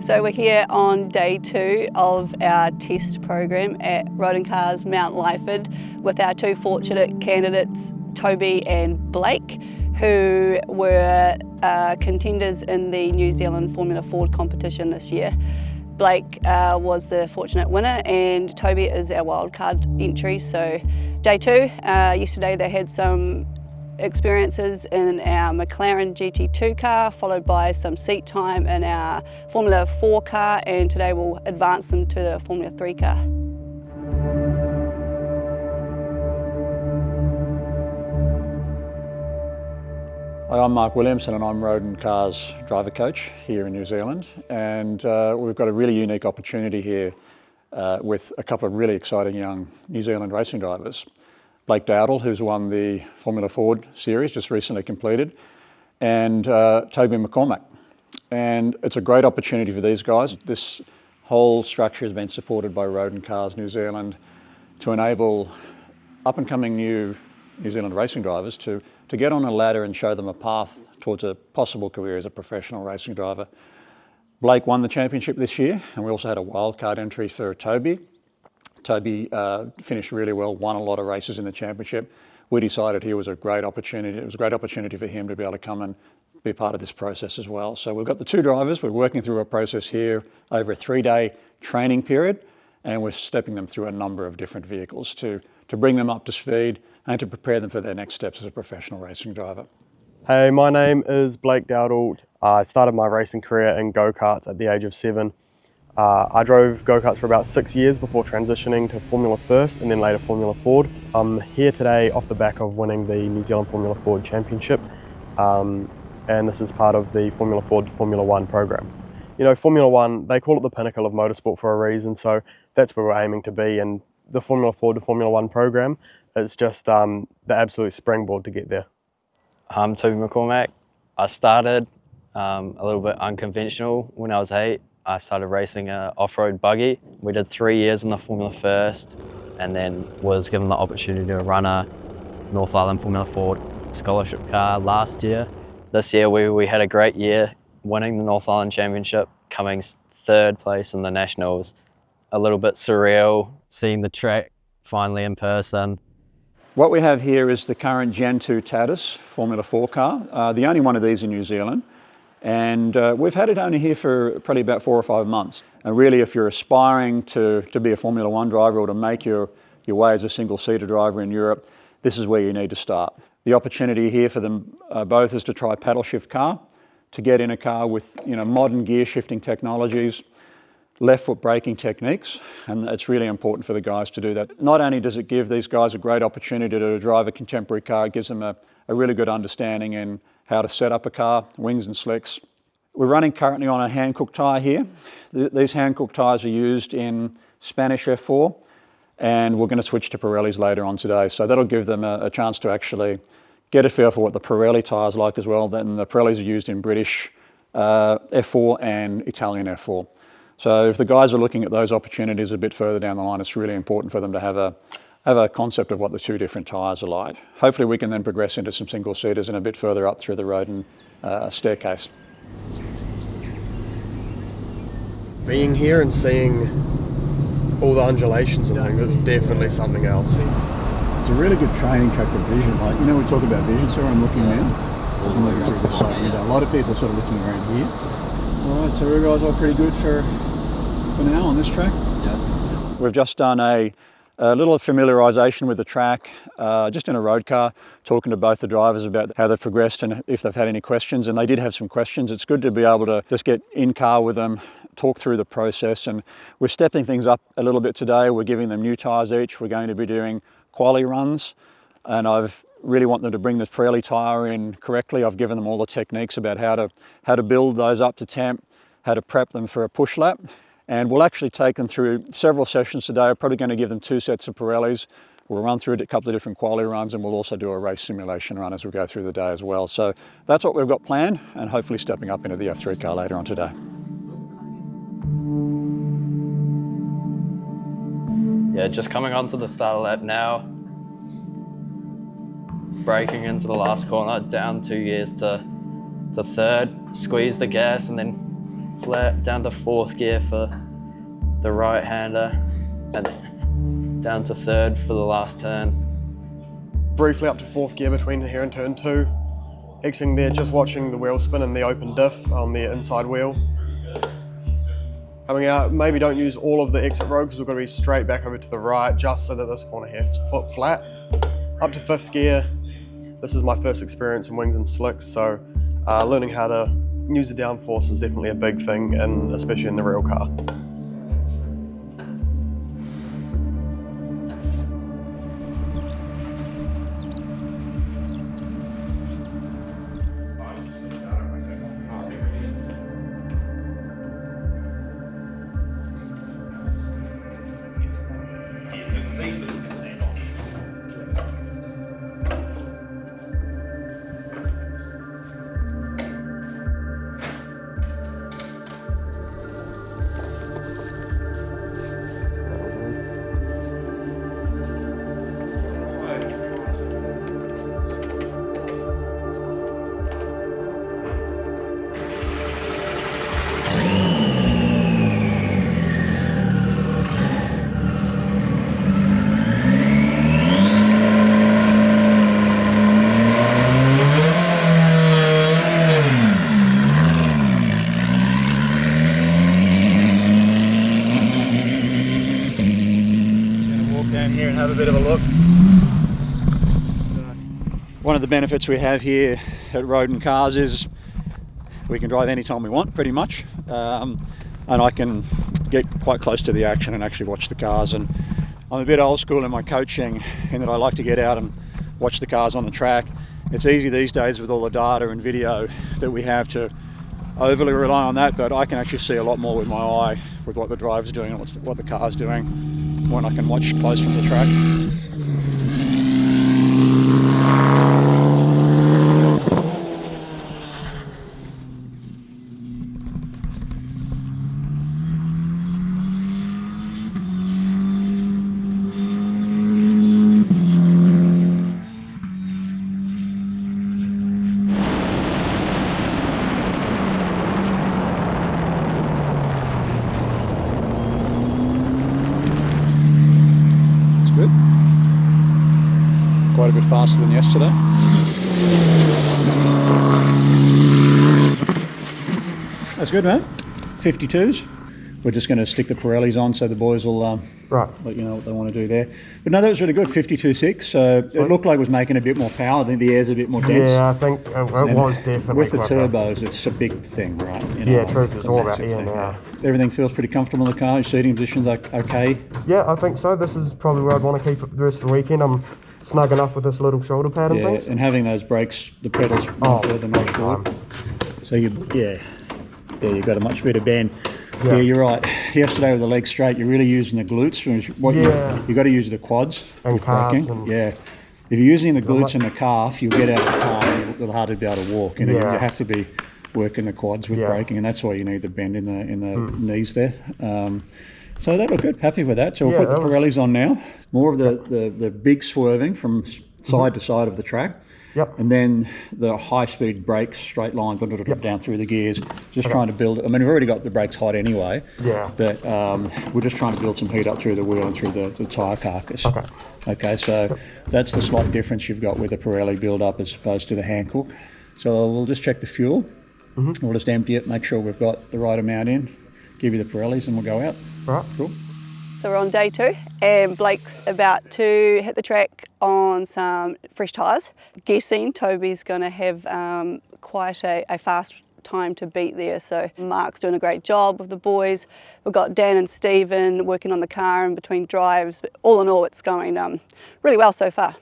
So we're here on day 2 of our test program at Rodin Cars, Mount Lyford, with our 2 fortunate candidates, Toby and Blake, who were contenders in the New Zealand Formula Ford competition this year. Blake was the fortunate winner and Toby is our wildcard entry. So day 2, yesterday they had some experiences in our McLaren GT4 car, followed by some seat time in our Formula 4 car, and today we'll advance them to the Formula 3 car. Hi, I'm Mark Williamson and I'm Rodin Cars driver coach here in New Zealand, and we've got a really unique opportunity here with a couple of really exciting young New Zealand racing drivers. Blake Dowdall, who's won the Formula Ford series, just recently completed, and Toby McCormack. And it's a great opportunity for these guys. This whole structure has been supported by Rodin Cars New Zealand to enable up-and-coming New Zealand racing drivers to get on a ladder and show them a path towards a possible career as a professional racing driver. Blake won the championship this year, and we also had a wildcard entry for Toby. Toby finished really well, won a lot of races in the championship. We decided it was a great opportunity. It was a great opportunity for him to be able to come and be part of this process as well. So we've got the 2 drivers. We're working through a process here over a 3-day training period, and we're stepping them through a number of different vehicles to bring them up to speed and to prepare them for their next steps as a professional racing driver. Hey, my name is Blake Dowdall. I started my racing career in go-karts at the age of 7. I drove go-karts for about 6 years before transitioning to Formula First and then later Formula Ford. I'm here today off the back of winning the New Zealand Formula Ford Championship, and this is part of the Formula Ford to Formula 1 program. You know, Formula 1, they call it the pinnacle of motorsport for a reason, so that's where we're aiming to be, and the Formula Ford to Formula 1 program is just the absolute springboard to get there. I'm Toby McCormack. I started a little bit unconventional when I was 8. I started racing an off-road buggy. We did 3 years in the Formula First, and then was given the opportunity to run a North Island Formula Ford scholarship car last year. This year we had a great year, winning the North Island Championship, coming 3rd place in the Nationals. A little bit surreal, seeing the track finally in person. What we have here is the current Gen 2 Tatus Formula 4 car, the only one of these in New Zealand. And we've had it only here for probably about 4 or 5 months. And really, if you're aspiring to be a Formula 1 driver or to make your way as a single-seater driver in Europe, this is where you need to start. The opportunity here for them both is to try paddle shift car, to get in a car with modern gear shifting technologies, left foot braking techniques, and it's really important for the guys to do that. Not only does it give these guys a great opportunity to drive a contemporary car, it gives them a really good understanding in how to set up a car, wings and slicks. We're running currently on a hand-cooked tyre here. These hand-cooked tyres are used in Spanish F4, and we're going to switch to Pirellis later on today. So that'll give them a chance to actually get a feel for what the Pirelli tyres like as well. Then the Pirellis are used in British F4 and Italian F4. So if the guys are looking at those opportunities a bit further down the line, it's really important for them to have a concept of what the 2 different tyres are like. Hopefully we can then progress into some single-seaters and a bit further up through the Rodin staircase. Being here and seeing all the undulations and things, it's definitely something else. It's a really good training track for vision. Like, we talk about vision, so I'm looking now. I'm looking through this side window. A lot of people sort of looking around here. All right, so you guys all pretty good for now on this track? Yeah, I think so. We've just done a little familiarisation with the track, just in a road car, talking to both the drivers about how they've progressed and if they've had any questions, and they did have some questions. It's good to be able to just get in car with them, talk through the process, and we're stepping things up a little bit today. We're giving them new tyres each. We're going to be doing quali runs, and I've really want them to bring the Pirelli tyre in correctly. I've given them all the techniques about how to build those up to temp, how to prep them for a push lap, and we'll actually take them through several sessions today. I'm probably going to give them 2 sets of Pirellis. We'll run through a couple of different quali runs, and we'll also do a race simulation run as we go through the day as well. So that's what we've got planned, and hopefully stepping up into the F3 car later on today. Yeah, just coming onto the start lap now. Braking into the last corner, down 2 gears to 3rd, squeeze the gas and then flat, down to 4th gear for the right-hander, and then down to 3rd for the last turn. Briefly up to 4th gear between here and turn 2. Exiting there, just watching the wheel spin and the open diff on the inside wheel. Coming out, maybe don't use all of the exit road because we've got to be straight back over to the right, just so that this corner here is foot flat. Up to 5th gear. This is my first experience in wings and slicks, so learning how to use the downforce is definitely a big thing, and especially in the real car. Here and have a bit of a look. One of the benefits we have here at Rodin Cars is we can drive anytime we want, pretty much, and I can get quite close to the action and actually watch the cars. And I'm a bit old school in my coaching in that I like to get out and watch the cars on the track. It's easy these days with all the data and video that we have to overly rely on that, but I can actually see a lot more with my eye with what the driver's doing and what the car's doing when I can watch close from the track. Quite a bit faster than yesterday. That's good, man. 52s. We're just going to stick the Pirellis on so the boys will let you know what they want to do there. But no, that was really good, 52.6. So it looked like it was making a bit more power. I think the air's a bit more dense. Yeah, I think it was definitely with the quicker. turbos, it's a big thing, right? You know, Yeah, true. It's all about air now. Everything feels pretty comfortable in the car. Your seating position's okay. Yeah, I think so. This is probably where I'd want to keep it the rest of the weekend. I'm snug enough with this little shoulder pad and things. And having those brakes, the pedals further, not short. So you've got a much better bend. Yeah, you're right. Yesterday with the legs straight, you're really using the glutes. You've got to use the quads and calves. If you're using the glutes and the calf, you'll get out of the car and you'll hardly be able to walk. You have to be working the quads with braking, and that's why you need the bend in the knees there. So that looked good. Happy with that. So we'll put the Pirellis on now. More of the big swerving from side to side of the track. Yep. And then the high-speed brakes, straight line, down through the gears. Just trying to build. I mean, we've already got the brakes hot anyway. Yeah. But we're just trying to build some heat up through the wheel and through the tyre carcass. Okay. Okay. So that's the slight difference you've got with the Pirelli build-up as opposed to the Hankook. So we'll just check the fuel. We'll just empty it, make sure we've got the right amount in. Give you the Pirellis, and we'll go out. Right. Cool. So we're on day 2 and Blake's about to hit the track on some fresh tyres. Guessing Toby's going to have quite a fast time to beat there. So Mark's doing a great job with the boys. We've got Dan and Stephen working on the car in between drives. But all in all, it's going really well so far.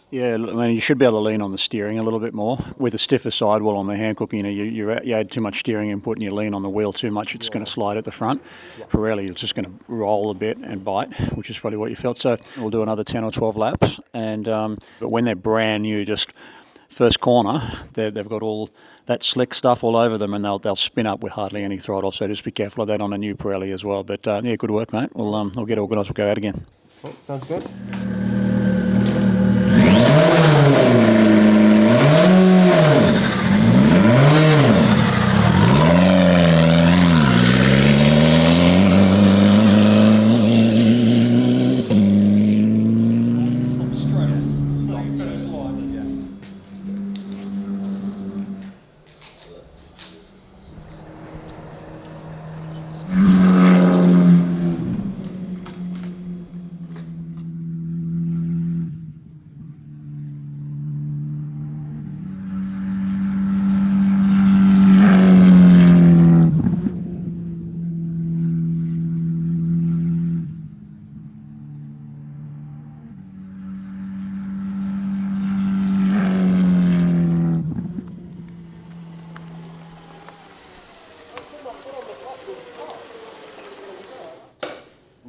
Yeah, I mean, you should be able to lean on the steering a little bit more. With a stiffer sidewall on the Hankook, you add too much steering input and you lean on the wheel too much, it's going to slide at the front. Pirelli, it's just going to roll a bit and bite, which is probably what you felt. So we'll do another 10 or 12 laps. And but when they're brand new, just first corner, they've got all that slick stuff all over them, and they'll spin up with hardly any throttle. So just be careful of that on a new Pirelli as well. But good work, mate. We'll get organised. We'll go out again. Sounds good.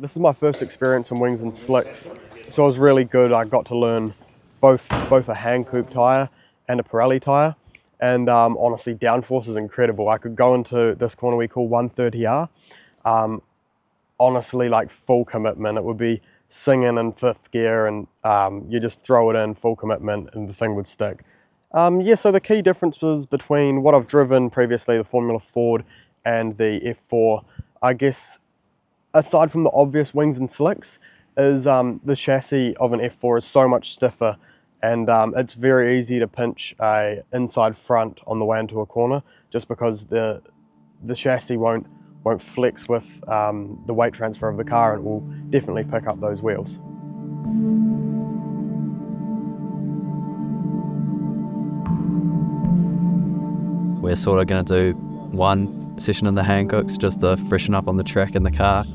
this is my first experience in wings and slicks, so it was really good. I got to learn both a hand coupe tyre and a Pirelli tyre, and honestly, downforce is incredible. I could go into this corner we call 130R. Honestly, like full commitment. It would be singing in 5th gear, and you just throw it in full commitment and the thing would stick. Yeah, so the key differences between what I've driven previously, the Formula Ford and the F4, I guess, aside from the obvious wings and slicks, is the chassis of an F4 is so much stiffer, and it's very easy to pinch a inside front on the way into a corner, just because the chassis won't flex with the weight transfer of the car, and it will definitely pick up those wheels. We're sort of going to do one session in the Hancocks just to freshen up on the track in the car,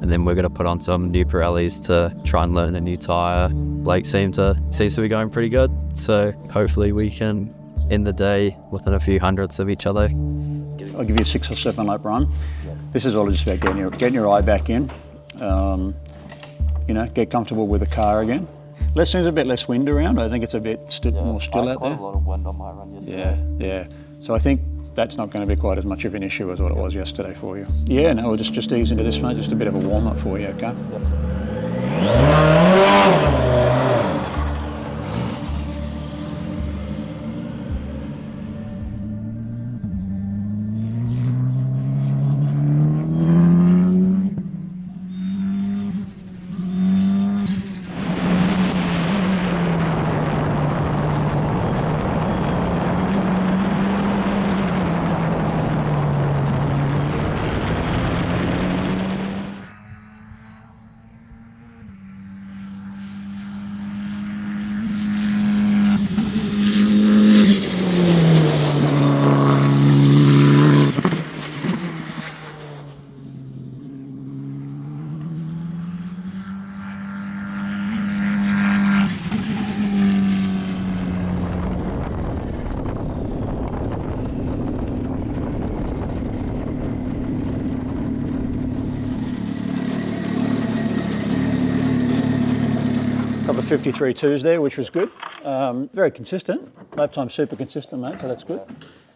and then we're going to put on some new Pirellis to try and learn a new tyre. Blake seems to be going pretty good, so hopefully we can end the day within a few hundredths of each other. I'll give you a 6 or 7 lap run. This is all just about getting your eye back in. You know, get comfortable with the car again. Seems a bit less wind around. I think it's a bit more still out there. Quite a lot of wind on my run yesterday. Yeah. So I think that's not going to be quite as much of an issue as what it was yesterday for you. Yeah, no, we'll just ease into this, mate. Just a bit of a warm up for you, okay? Couple of 53.2s there, which was good. Very consistent. Lap time super consistent, mate, so that's good.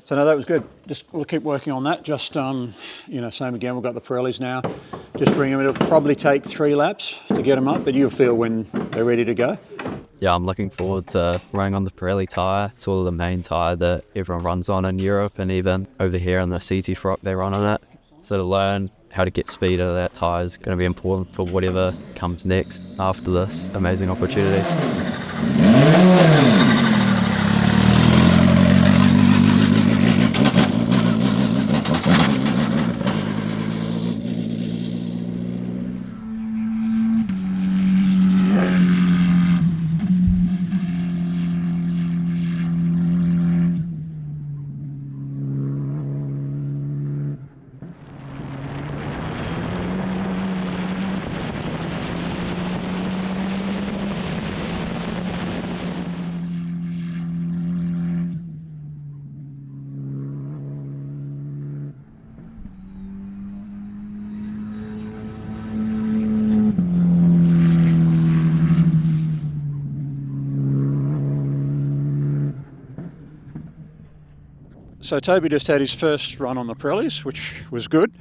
So no, that was good. We'll keep working on that. You know, same again, we've got the Pirellis now. Just bring them, it'll probably take 3 laps to get them up, but you'll feel when they're ready to go. Yeah, I'm looking forward to running on the Pirelli tyre. It's sort of the main tyre that everyone runs on in Europe, and even over here in the CT Frock they run on it. So to learn how to get speed out of that tyre is going to be important for whatever comes next after this amazing opportunity. So Toby just had his first run on the Pirellis, which was good.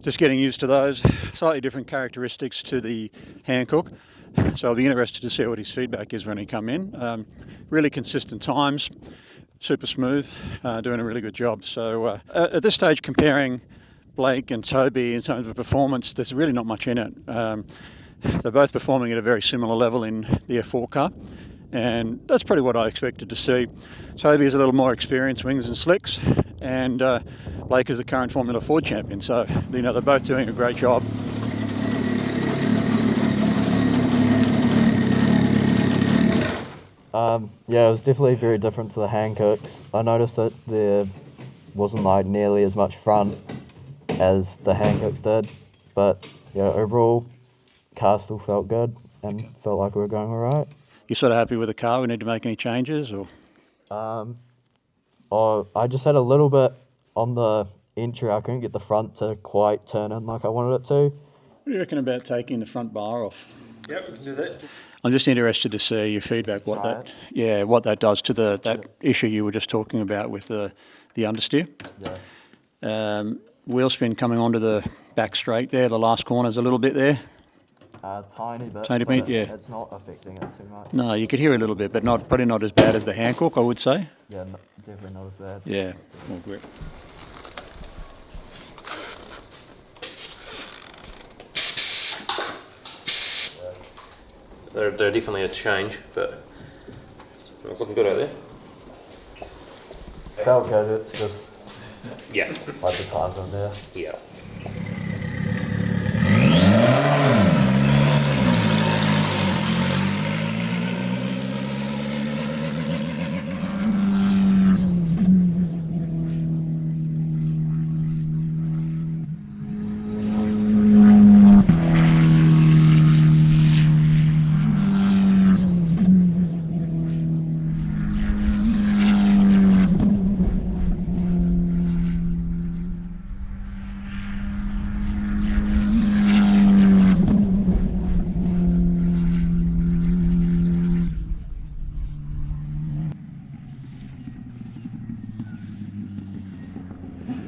Just getting used to those. Slightly different characteristics to the Hankook. So I'll be interested to see what his feedback is when he come in. Really consistent times, super smooth, doing a really good job. So at this stage, comparing Blake and Toby in terms of performance, there's really not much in it. They're both performing at a very similar level in the F4 car, and that's pretty what I expected to see. Toby is a little more experienced wings and slicks, and Blake is the current Formula Ford champion. So, you know, they're both doing a great job. Yeah, it was definitely very different to the Hancocks. I noticed that there wasn't like nearly as much front as the Hancocks did, but yeah, overall, car still felt good and felt like we were going all right. You sort of happy with the car? We need to make any changes, or? I just had a little bit on the entry. I couldn't get the front to quite turn in like I wanted it to. do you reckon about taking the front bar off? Yeah, we can do that. I'm just interested to see your feedback. What that does to that issue you were just talking about with the understeer. Yeah. Wheel spin coming onto the back straight there. The last corner's a little bit there. Tiny bit. Tiny bit, yeah. It's not affecting it too much. No, you could hear a little bit, but probably not as bad as the Hancock, I would say. Yeah, definitely not as bad. Yeah, more grip. They're definitely a change, but looking good out there. Felt good, it's just Yeah. like the times on there. Yeah.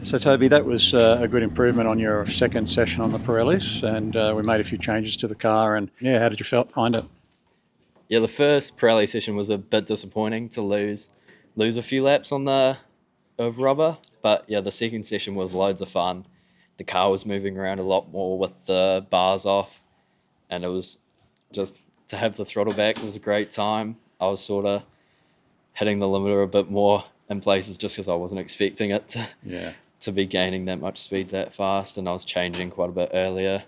So Toby, that was a good improvement on your second session on the Pirellis, and we made a few changes to the car. And yeah, how did you find it? Yeah, the first Pirelli session was a bit disappointing to lose a few laps on the rubber, but yeah, the second session was loads of fun. The car was moving around a lot more with the bars off, and it was just to have the throttle back was a great time. I was sort of hitting the limiter a bit more in places just because I wasn't expecting it to be gaining that much speed that fast, and I was changing quite a bit earlier.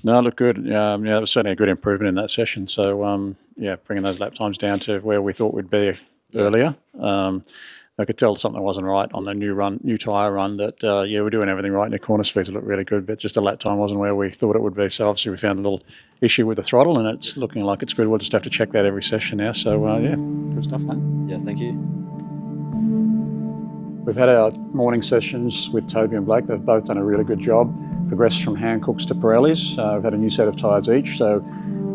No, it looked good. Yeah, it was certainly a good improvement in that session. So yeah, bringing those lap times down to where we thought we'd be earlier. I could tell something wasn't right on the new tyre run. That we're doing everything right, and the corner speeds look really good, but just the lap time wasn't where we thought it would be. So obviously we found a little issue with the throttle, and it's looking like it's good. We'll just have to check that every session now. So yeah, good stuff, mate. Yeah, thank you. We've had our morning sessions with Toby and Blake. They've both done a really good job. Progressed from Hancocks to Pirellis. We've had a new set of tyres each. So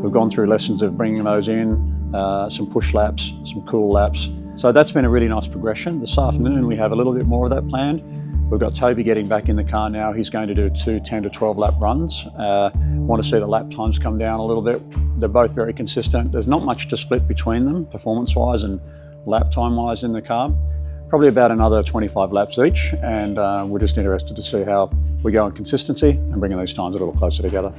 we've gone through lessons of bringing those in, some push laps, some cool laps. So that's been a really nice progression. This afternoon we have a little bit more of that planned. We've got Toby getting back in the car now. He's going to do 2 10 to 12 lap runs. Want to see the lap times come down a little bit. They're both very consistent. There's not much to split between them, performance-wise and lap time-wise in the car. Probably about another 25 laps each, and we're just interested to see how we go in consistency and bringing these times a little closer together.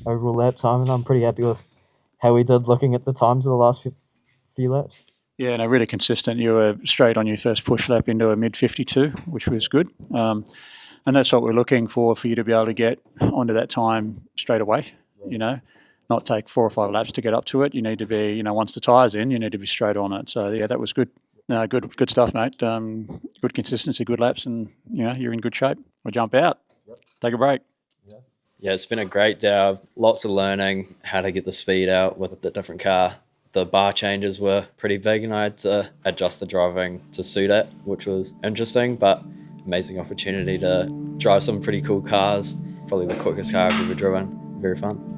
Overall lap time, and I'm pretty happy with how we did looking at the times of the last few laps. Yeah, no, really consistent. You were straight on your first push lap into a mid-52, which was good. And that's what we're looking for you to be able to get onto that time straight away, not take 4 or 5 laps to get up to it. You need to be, once the tyre's in, you need to be straight on it. So, yeah, that was good. No, good stuff, mate. Good consistency, good laps, and, you're in good shape. We'll jump out. Yep. Take a break. Yeah, it's been a great day. I've lots of learning how to get the speed out with the different car The bar changes were pretty big and I had to adjust the driving to suit it, which was interesting, but amazing opportunity to drive some pretty cool cars. Probably the quickest car I've ever driven. Very fun.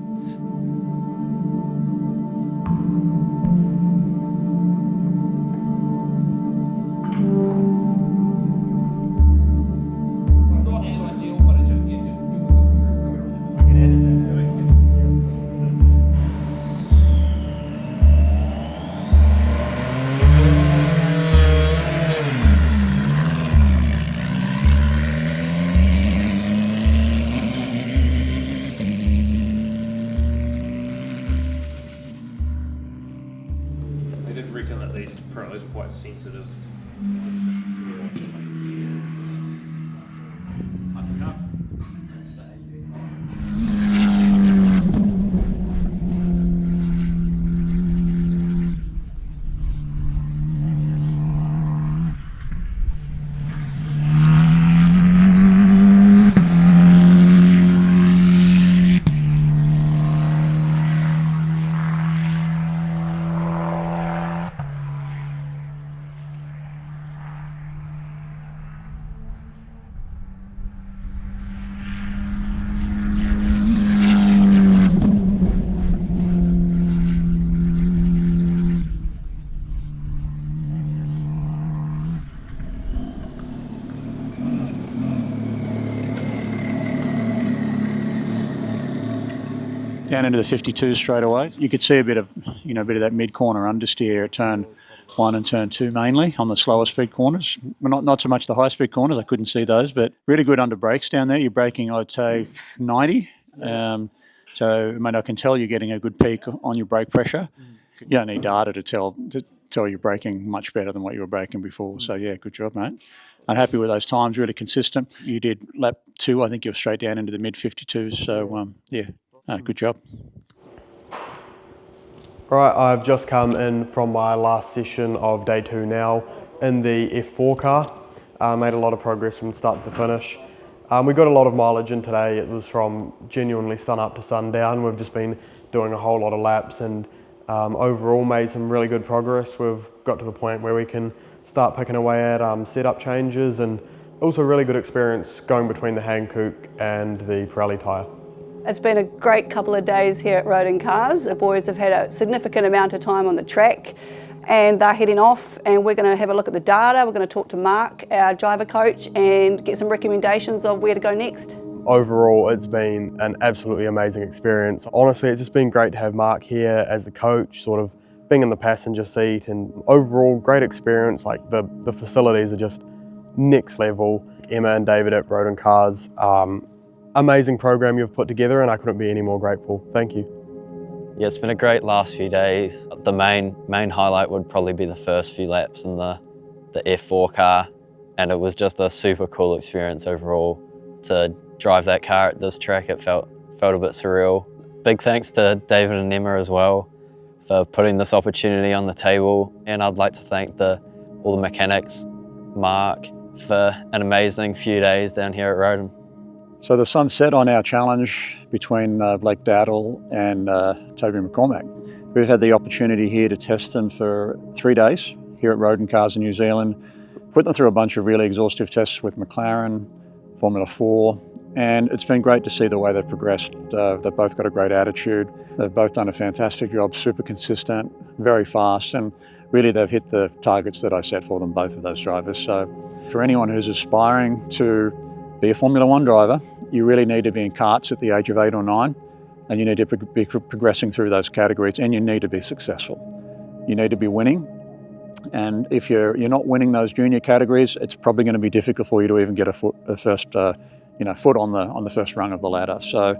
I did reckon that these pros were quite sensitive. Down into the 52 straight away. You could see a bit of that mid-corner understeer at turn 1 and turn 2 mainly on the slower speed corners. Well, not so much the high speed corners, I couldn't see those, but really good under brakes down there. You're braking, I'd say, 90. So I can tell you're getting a good peak on your brake pressure. You don't need data to tell you're braking much better than what you were braking before. So yeah, good job, mate. I'm happy with those times, really consistent. You did lap 2, I think you were straight down into the mid-52s. So yeah. Good job. All right, I've just come in from my last session of day 2 now in the F4 car. Made a lot of progress from start to finish. We got a lot of mileage in today. It was from genuinely sun up to sundown. We've just been doing a whole lot of laps and overall made some really good progress. We've got to the point where we can start picking away at setup changes, and also really good experience going between the Hankook and the Pirelli tyre. It's been a great couple of days here at Rodin Cars. The boys have had a significant amount of time on the track and they're heading off, and we're going to have a look at the data. We're going to talk to Mark, our driver coach, and get some recommendations of where to go next. Overall, it's been an absolutely amazing experience. Honestly, it's just been great to have Mark here as the coach, sort of being in the passenger seat, and overall great experience. Like the facilities are just next level. Emma and David at Rodin Cars, amazing program you've put together, and I couldn't be any more grateful. Thank you. Yeah, it's been a great last few days. The main highlight would probably be the first few laps in the F4 car, and it was just a super cool experience overall to drive that car at this track. It felt a bit surreal. Big thanks to David and Emma as well for putting this opportunity on the table, and I'd like to thank all the mechanics, Mark, for an amazing few days down here at Rodin. So the sun set on our challenge between Blake Dowdall and Toby McCormack. We've had the opportunity here to test them for 3 days here at Rodin Cars in New Zealand, put them through a bunch of really exhaustive tests with McLaren, Formula 4, and it's been great to see the way they've progressed. They've both got a great attitude. They've both done a fantastic job, super consistent, very fast, and really they've hit the targets that I set for them, both of those drivers. So for anyone who's aspiring to be a Formula 1 driver, you really need to be in karts at the age of 8 or 9, and you need to be progressing through those categories, and you need to be successful. You need to be winning, and if you're not winning those junior categories, it's probably going to be difficult for you to even get a foot on the first rung of the ladder. So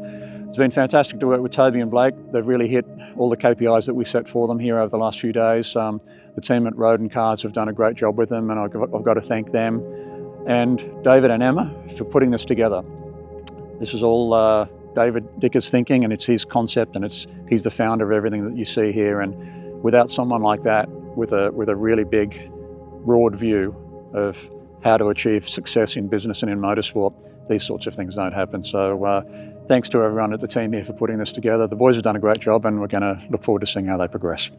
it's been fantastic to work with Toby and Blake. They've really hit all the KPIs that we set for them here over the last few days. The team at Rodin Cars have done a great job with them, and I've got to thank them. And David and Emma for putting this together. This is all David Dicker's thinking, and it's his concept, and he's the founder of everything that you see here. And without someone like that, with a really big, broad view of how to achieve success in business and in motorsport, these sorts of things don't happen. So thanks to everyone at the team here for putting this together. The boys have done a great job, and we're going to look forward to seeing how they progress.